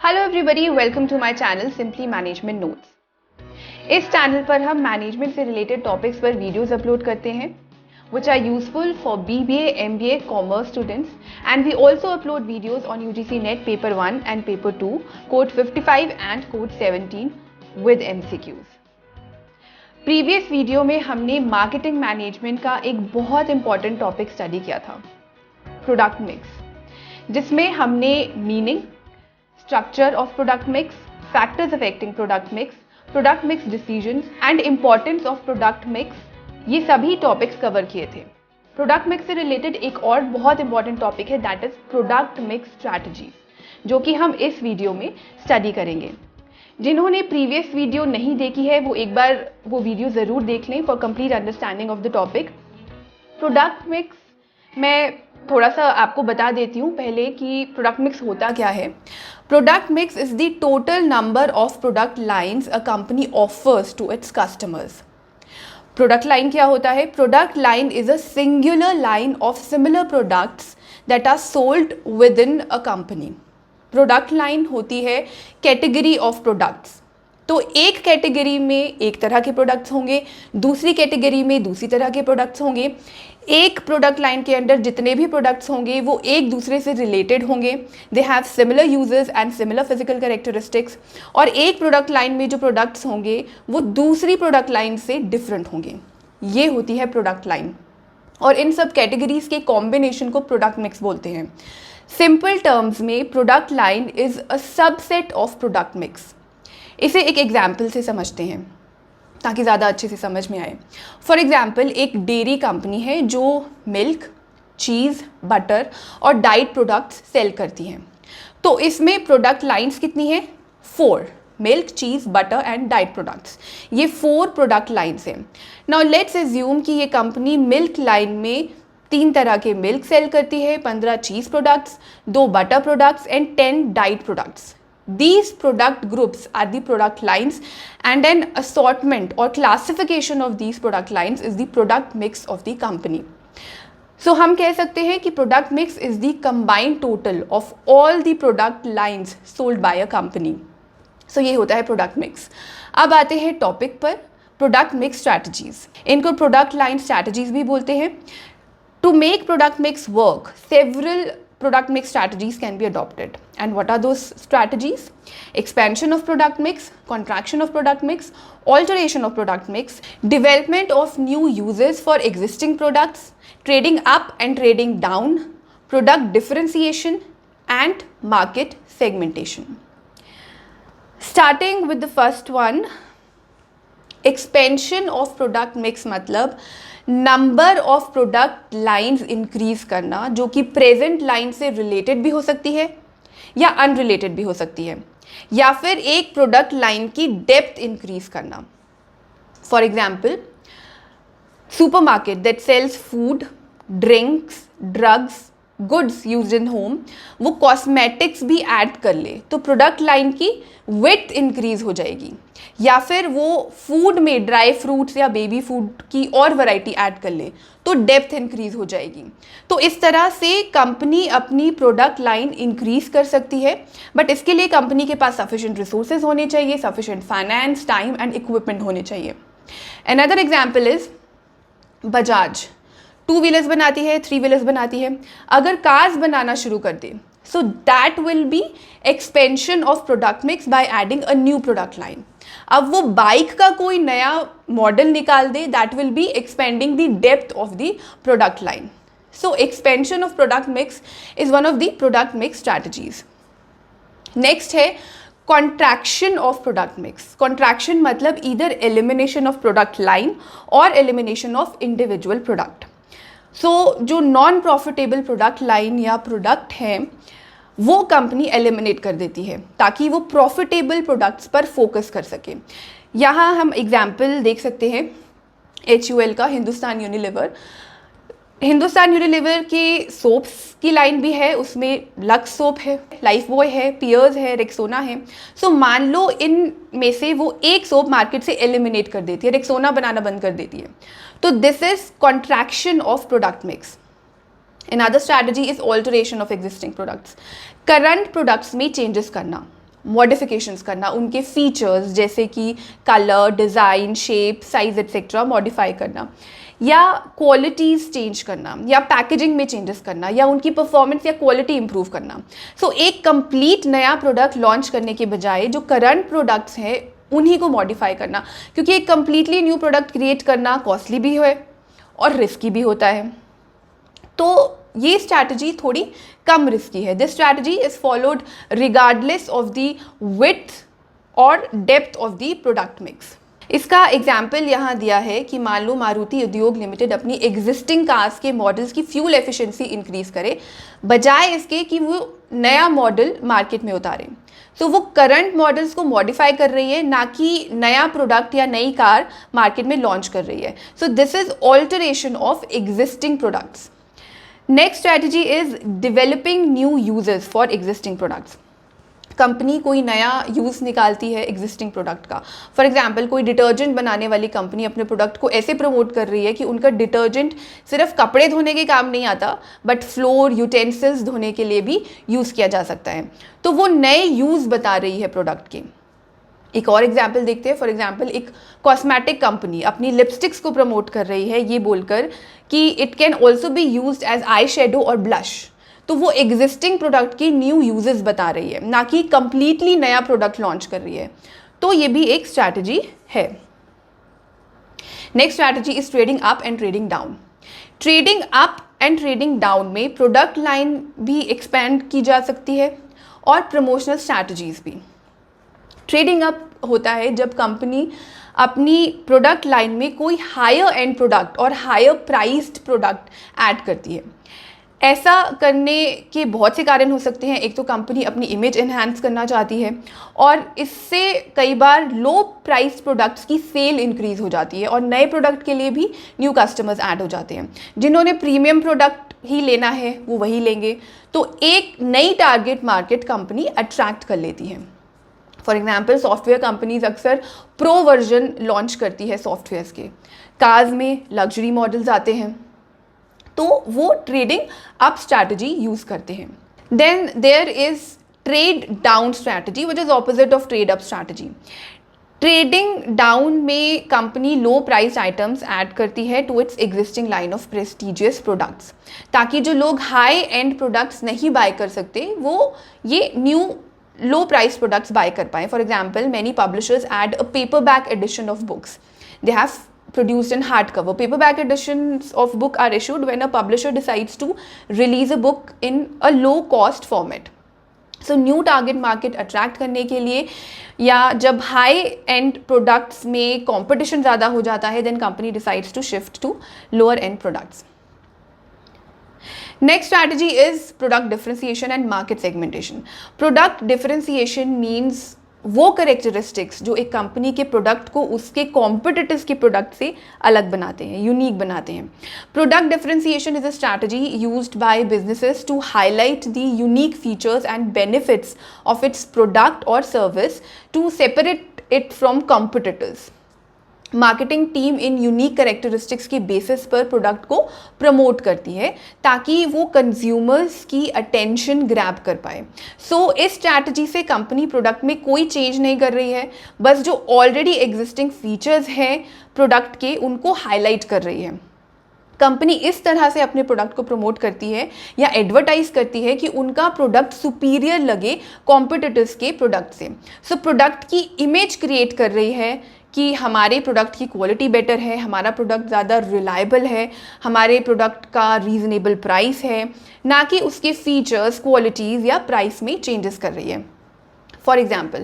Hello everybody, welcome to my channel simply management notes. इस channel पर हम management से रिलेटेड टॉपिक्स पर वीडियोस अपलोड करते हैं which are useful for BBA, MBA, commerce students, and we also upload videos on UGC NET paper 1 and paper 2, code 55 and code 17 with MCQs। Previous video में हमने marketing management का एक बहुत important topic study किया था, product mix, जिसमें हमने meaning, structure of product mix, factors affecting product mix decisions and importance of product mix, ये सभी टॉपिक्स कवर किए थे। प्रोडक्ट मिक्स से रिलेटेड एक और बहुत इंपॉर्टेंट टॉपिक है, that is product mix strategies, जो कि हम इस वीडियो में स्टडी करेंगे। जिन्होंने प्रीवियस वीडियो नहीं देखी है वो एक बार वो वीडियो ज़रूर देख लें for complete understanding of the topic. Product mix मैं थोड़ा सा आपको बता देती हूँ पहले कि प्रोडक्ट मिक्स होता क्या है। Product mix is the total number of product lines a company offers to its customers. Product line क्या होता है? Product line is a singular line of similar products that are sold within a company. Product line होती है category of products. तो एक category में एक तरह के प्रोडक्ट्स होंगे, दूसरी कैटेगरी में दूसरी तरह के प्रोडक्ट्स होंगे। एक प्रोडक्ट लाइन के अंदर जितने भी प्रोडक्ट्स होंगे वो एक दूसरे से रिलेटेड होंगे, they have similar uses and similar physical characteristics. और एक प्रोडक्ट लाइन में जो प्रोडक्ट्स होंगे वो दूसरी प्रोडक्ट लाइन से डिफरेंट होंगे। ये होती है प्रोडक्ट लाइन, और इन सब कैटेगरीज के कॉम्बिनेशन को प्रोडक्ट मिक्स बोलते हैं। सिंपल टर्म्स में product line is a subset of product mix. इसे एक एग्जाम्पल से समझते हैं ताकि ज़्यादा अच्छे से समझ में आए। फॉर एग्जाम्पल, एक डेयरी कंपनी है जो मिल्क, चीज़, बटर और डाइट प्रोडक्ट्स सेल करती हैं। तो इसमें प्रोडक्ट लाइंस कितनी हैं? 4। Milk, cheese, butter and diet products, ये 4 प्रोडक्ट लाइंस हैं। नाउ लेट्स एज्यूम कि ये कंपनी मिल्क लाइन में 3 तरह के मिल्क सेल करती है, 15 चीज़ products, 2 butter products and 10 diet products. These product groups are the product lines, and an assortment or classification of these product lines is the product mix of the company. So हम कह सकते हैं कि product mix is the combined total of all the product lines sold by a company. So ये होता है product mix। अब आते हैं टॉपिक पर, product mix strategies। इनको product line strategies भी बोलते हैं। To make product mix work, several product mix strategies can be adopted. And what are those strategies? Expansion of product mix, contraction of product mix, alteration of product mix, development of new uses for existing products, trading up and trading down, product differentiation, and market segmentation. Starting with the first one, expansion of product mix मतलब number of product lines increase करना, जो कि present line से related भी हो सकती है या अनरिलेटेड भी हो सकती है, या फिर एक प्रोडक्ट लाइन की डेप्थ इंक्रीज करना। For example, supermarket that sells food, drinks, drugs, goods used in home, वो कॉस्मेटिक्स भी ऐड कर ले तो प्रोडक्ट लाइन की विड्थ इंक्रीज हो जाएगी। या फिर वो फूड में ड्राई फ्रूट्स या बेबी फूड की और वैरायटी ऐड कर ले तो डेप्थ इंक्रीज हो जाएगी। तो इस तरह से कंपनी अपनी प्रोडक्ट लाइन इंक्रीज कर सकती है, बट इसके लिए कंपनी के पास सफिशिएंट रिसोर्सेज होने चाहिए, sufficient finance, time and equipment होने चाहिए। Another example is Bajaj 2 wheelers बनाती है, 3 व्हीलर्स बनाती है। अगर कार्स बनाना शुरू कर दे, so that will be expansion of product mix by adding a new product line. अब वो बाइक का कोई नया मॉडल निकाल दे, that will be expanding the depth of the product line. So expansion of product mix is one of the product mix strategies. Next है contraction of product mix. Contraction मतलब either elimination of product line or elimination of individual product. So जो non profitable product line या product हैं वो company eliminate कर देती है ताकि वो प्रॉफिटेबल प्रोडक्ट्स पर फोकस कर सके। यहाँ हम एग्जाम्पल देख सकते हैं HUL का, हिंदुस्तान यूनिलीवर। हिंदुस्तान यूनिलीवर की सोप्स की लाइन भी है, उसमें लक्स सोप है, लाइफ बॉय है, पियर्स है, रेक्सोना है। सो मान लो इन में से वो एक सोप मार्केट से एलिमिनेट कर देती है, रेक्सोना बनाना बंद कर देती है, तो this is contraction of product mix. Another strategy is alteration of existing products. Current products में चेंजेस करना, मॉडिफिकेशंस करना, उनके फीचर्स जैसे कि colour, design, shape, size etcetera modify करना, या क्वालिटीज़ चेंज करना, या पैकेजिंग में चेंजेस करना, या उनकी परफॉर्मेंस या क्वालिटी इंप्रूव करना। सो एक कंप्लीट नया प्रोडक्ट लॉन्च करने के बजाय जो करंट प्रोडक्ट्स हैं उन्हीं को मॉडिफाई करना, क्योंकि एक कंप्लीटली न्यू प्रोडक्ट क्रिएट करना कॉस्टली भी है और रिस्की भी होता है। तो ये स्ट्रैटेजी थोड़ी कम रिस्की है। This strategy is followed regardless of the width और depth of the product mix. इसका एग्जाम्पल यहाँ दिया है कि मान लो मारुति उद्योग लिमिटेड अपनी एग्जिस्टिंग कार्स के मॉडल्स की फ्यूल एफिशिएंसी इंक्रीज करे, बजाय इसके कि वो नया मॉडल मार्केट में उतारे। तो वो करंट मॉडल्स को मॉडिफाई कर रही है, ना कि नया प्रोडक्ट या नई कार मार्केट में लॉन्च कर रही है। So this is alteration of existing products. Next strategy is developing new uses for existing products. Company कोई नया यूज़ निकालती है एग्जिस्टिंग प्रोडक्ट का। फॉर एग्जांपल कोई डिटर्जेंट बनाने वाली कंपनी अपने प्रोडक्ट को ऐसे प्रमोट कर रही है कि उनका डिटर्जेंट सिर्फ कपड़े धोने के काम नहीं आता, बट फ्लोर, यूटेंसिल्स धोने के लिए भी यूज़ किया जा सकता है। तो वो नए यूज़ बता रही है प्रोडक्ट के। एक और एग्जाम्पल देखते हैं। फॉर एग्जाम्पल एक कॉस्मेटिक कंपनी अपनी लिपस्टिक्स को प्रमोट कर रही है ये बोलकर कि it can also be used as eye shadow और ब्लश। तो वो एग्जिस्टिंग प्रोडक्ट की न्यू यूजेस बता रही है, ना कि कंप्लीटली नया प्रोडक्ट लॉन्च कर रही है। तो ये भी एक स्ट्रैटेजी है। Next strategy is trading up and trading down. Trading up and trading down में प्रोडक्ट लाइन भी एक्सपेंड की जा सकती है और प्रमोशनल स्ट्रैटेजीज भी। ट्रेडिंग अप होता है जब कंपनी अपनी प्रोडक्ट लाइन में कोई हायर एंड प्रोडक्ट और हायर प्राइस्ड प्रोडक्ट ऐड करती है। ऐसा करने के बहुत से कारण हो सकते हैं। एक तो कंपनी अपनी इमेज एनहांस करना चाहती है और इससे कई बार लो प्राइस प्रोडक्ट्स की सेल इंक्रीज हो जाती है और नए प्रोडक्ट के लिए भी न्यू कस्टमर्स ऐड हो जाते हैं। जिन्होंने प्रीमियम प्रोडक्ट ही लेना है वो वही लेंगे। तो एक नई टारगेट मार्केट कंपनी अट्रैक्ट कर लेती है। फॉर एग्जाम्पल सॉफ्टवेयर कंपनीज अक्सर प्रो वर्जन लॉन्च करती है सॉफ्टवेयर्स के। कार्स में लग्जरी मॉडल्स आते हैं तो वो ट्रेडिंग अप स्ट्रैटेजी यूज करते हैं। Then there is trade down strategy which is opposite of trade up strategy. Trading down में company low price items add करती है to its existing line of prestigious products, ताकि जो लोग high end products नहीं buy कर सकते वो ये new low price products buy कर पाए। For example many publishers add a paperback edition of books they have produced in hardcover. Paperback editions of book are issued when a publisher decides to release a book in a low cost format. So new target market attract करने के लिए या जब high end products में competition ज़्यादा हो जाता है then company decides to shift to lower end products. Next strategy is product differentiation and market segmentation. Product differentiation means वो करेक्टरिस्टिक्स जो एक कंपनी के प्रोडक्ट को उसके कॉम्पिटिटर्स के प्रोडक्ट से अलग बनाते हैं, यूनिक बनाते हैं। Product differentiation is a strategy used by businesses to highlight the unique features and benefits of its product और service to separate it from competitors. Marketing team इन यूनिक कैरेक्टरिस्टिक्स के बेसिस पर प्रोडक्ट को promote करती है ताकि वो consumers की अटेंशन ग्रैब कर पाए। सो इस स्ट्रैटेजी से कंपनी प्रोडक्ट में कोई चेंज नहीं कर रही है, बस जो ऑलरेडी एग्जिस्टिंग फीचर्स हैं प्रोडक्ट के उनको हाईलाइट कर रही है। कंपनी इस तरह से अपने प्रोडक्ट को प्रमोट करती है या एडवर्टाइज करती है कि उनका प्रोडक्ट सुपीरियर लगे कॉम्पिटिटर्स के प्रोडक्ट से। सो प्रोडक्ट की इमेज क्रिएट कर रही है कि हमारे प्रोडक्ट की क्वालिटी बेटर है, हमारा प्रोडक्ट ज़्यादा रिलायबल है, हमारे प्रोडक्ट का रीज़नेबल प्राइस है, ना कि उसके फीचर्स, क्वालिटीज़ या प्राइस में चेंजेस कर रही है। फॉर एग्जाम्पल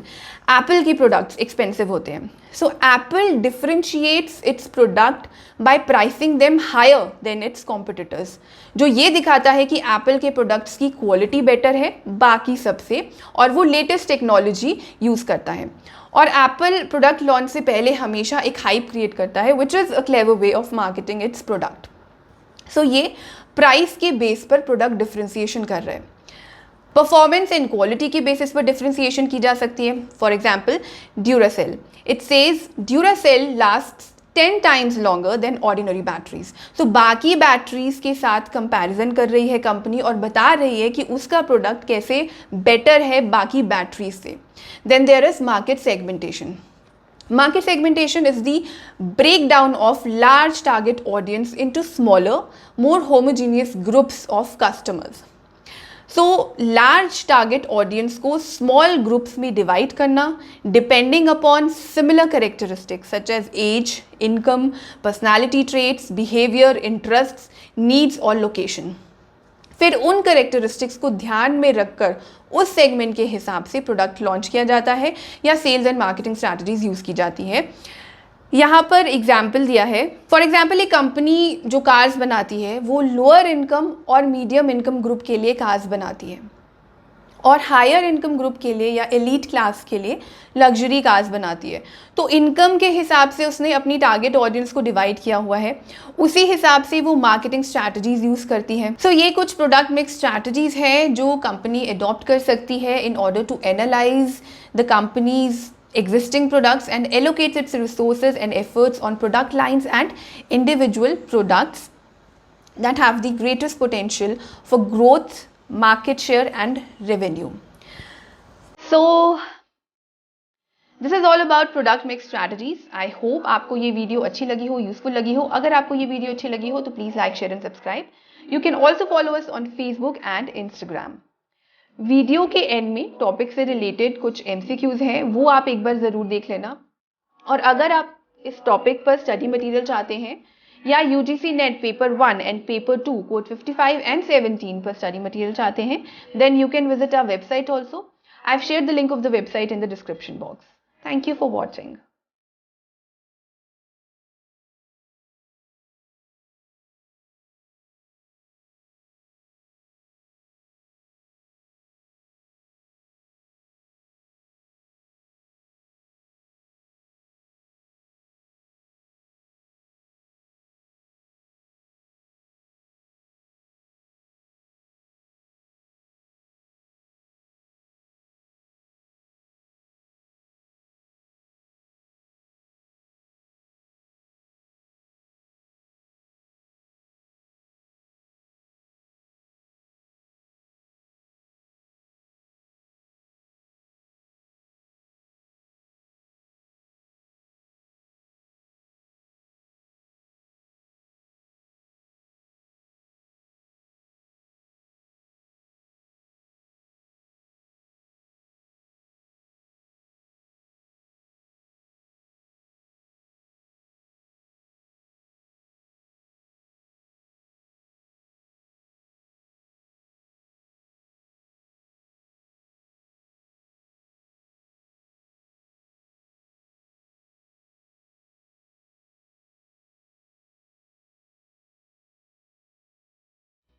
एप्पल की प्रोडक्ट्स एक्सपेंसिव होते हैं, so Apple differentiates its product by pricing them higher than its competitors, जो ये दिखाता है कि एप्पल के प्रोडक्ट्स की क्वालिटी बेटर है बाकी सबसे और वो लेटेस्ट टेक्नोलॉजी यूज़ करता है। और एप्पल प्रोडक्ट लॉन्च से पहले हमेशा एक हाइप क्रिएट करता है which is a clever way of marketing its product. So ये प्राइस के बेस पर प्रोडक्ट डिफरेंशिएशन कर रहे हैं। परफॉर्मेंस एंड क्वालिटी के बेसिस पर डिफरेंशिएशन की जा सकती है। For example Duracell, it says Duracell lasts 10 times longer than ordinary batteries. So बाकी बैटरीज के साथ कंपैरिजन कर रही है कंपनी और बता रही है कि उसका प्रोडक्ट कैसे बेटर है बाकी बैटरीज से. Then there is market segmentation. Market segmentation is the breakdown of large target audience into smaller, more homogeneous groups of customers. So large target audience को small groups में divide करना depending upon similar characteristics such as age, income, personality traits, behavior, interests, needs और location. फिर उन characteristics को ध्यान में रखकर उस सेगमेंट के हिसाब से प्रोडक्ट लॉन्च किया जाता है या sales and marketing strategies use की जाती है. यहाँ पर एग्जाम्पल दिया है. फॉर एग्जाम्पल एक कंपनी जो कार्स बनाती है वो लोअर इनकम और मीडियम इनकम ग्रुप के लिए कार्स बनाती है और हायर इनकम ग्रुप के लिए या एलीट क्लास के लिए लग्जरी कार्स बनाती है. तो इनकम के हिसाब से उसने अपनी टारगेट ऑडियंस को डिवाइड किया हुआ है, उसी हिसाब से वो मार्केटिंग स्ट्रैटेजीज यूज़ करती है. सो ये कुछ प्रोडक्ट मिक्स स्ट्रैटेजीज हैं जो कंपनी अडॉप्ट कर सकती है in order to analyse the company's existing products and allocates its resources and efforts on product lines and individual products that have the greatest potential for growth, market share and revenue. So this is all about product mix strategies. I hope आपको ये video अच्छी लगी हो, useful लगी हो. अगर आपको ये वीडियो अच्छी लगी हो तो please like, share and subscribe. You can also follow us on Facebook and Instagram. Video के एंड में टॉपिक से रिलेटेड कुछ MCQs हैं, वो आप एक बार ज़रूर देख लेना. और अगर आप इस टॉपिक पर स्टडी मटेरियल चाहते हैं या UGC net paper 1 and paper 2 code 55 and 17 पर स्टडी मटेरियल चाहते हैं, then you can visit our website also. I have shared the link of the website in the description box. Thank you for watching.